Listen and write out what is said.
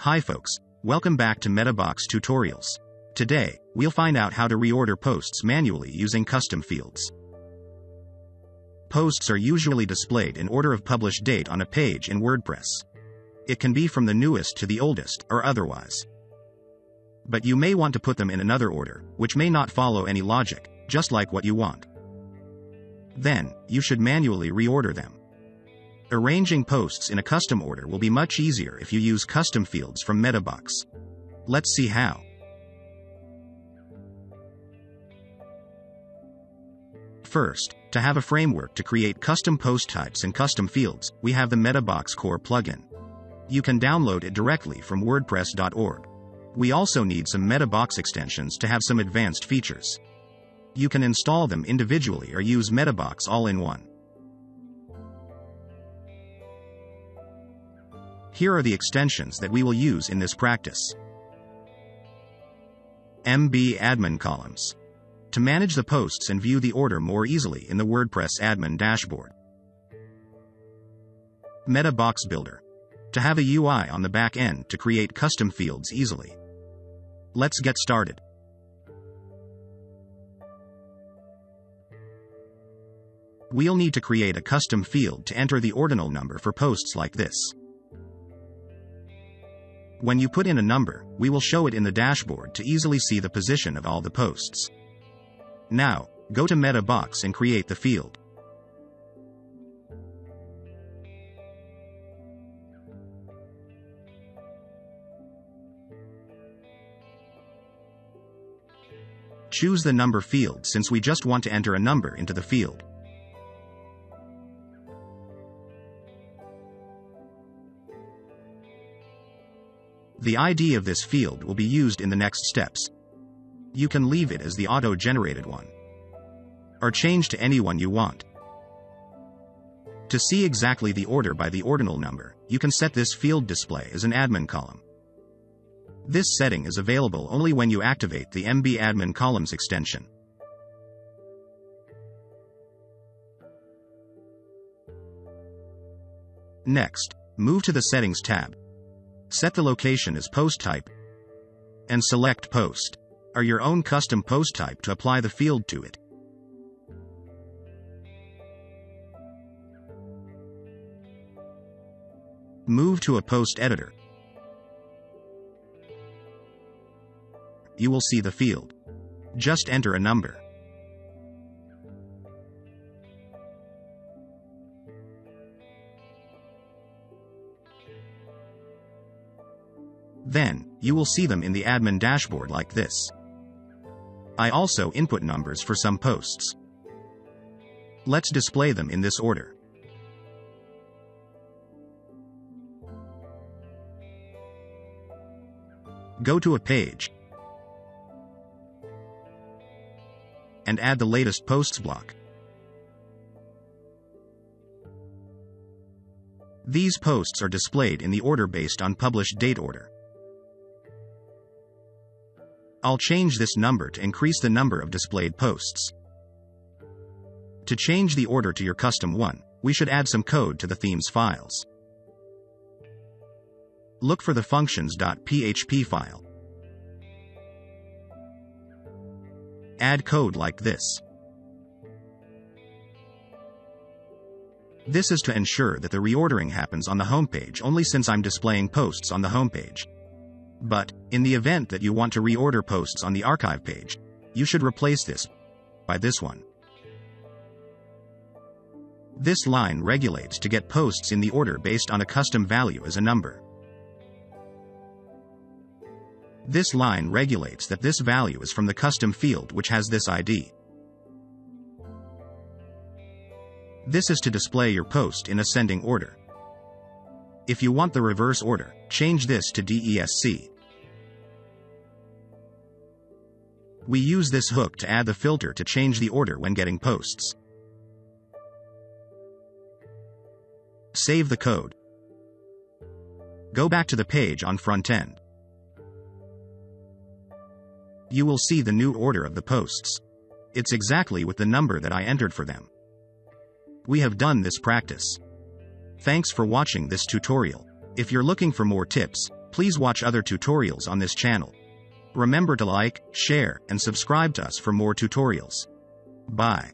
Hi folks, welcome back to MetaBox Tutorials. Today, we'll find out how to reorder posts manually using custom fields. Posts are usually displayed in order of published date on a page in WordPress. It can be from the newest to the oldest, or otherwise. But you may want to put them in another order, which may not follow any logic, just like what you want. Then, you should manually reorder them. Arranging posts in a custom order will be much easier if you use custom fields from MetaBox. Let's see how. First, to have a framework to create custom post types and custom fields, we have the MetaBox Core plugin. You can download it directly from WordPress.org. We also need some MetaBox extensions to have some advanced features. You can install them individually or use MetaBox all-in-one. Here are the extensions that we will use in this practice. MB Admin Columns. To manage the posts and view the order more easily in the WordPress admin dashboard. MetaBox Builder. To have a UI on the back end to create custom fields easily. Let's get started. We'll need to create a custom field to enter the ordinal number for posts like this. When you put in a number, we will show it in the dashboard to easily see the position of all the posts. Now, go to MetaBox and create the field. Choose the number field since we just want to enter a number into the field. The ID of this field will be used in the next steps. You can leave it as the auto-generated one, or change to any one you want. To see exactly the order by the ordinal number, you can set this field display as an admin column. This setting is available only when you activate the MB Admin Columns extension. Next, move to the Settings tab. Set the location as Post Type, and select Post, or your own custom post type to apply the field to it. Move to a post editor. You will see the field. Just enter a number. Then, you will see them in the admin dashboard like this. I also input numbers for some posts. Let's display them in this order. Go to a page and add the latest posts block. These posts are displayed in the order based on published date order. I'll change this number to increase the number of displayed posts. To change the order to your custom one, we should add some code to the themes files. Look for the functions.php file. Add code like this. This is to ensure that the reordering happens on the homepage only since I'm displaying posts on the homepage. But, in the event that you want to reorder posts on the archive page, you should replace this by this one. This line regulates to get posts in the order based on a custom value as a number. This line regulates that this value is from the custom field which has this ID. This is to display your post in ascending order. If you want the reverse order, change this to DESC. We use this hook to add the filter to change the order when getting posts. Save the code. Go back to the page on front end. You will see the new order of the posts. It's exactly with the number that I entered for them. We have done this practice. Thanks for watching this tutorial. If you're looking for more tips, Please watch other tutorials on this channel. Remember to like, share, and subscribe to us for more tutorials. Bye.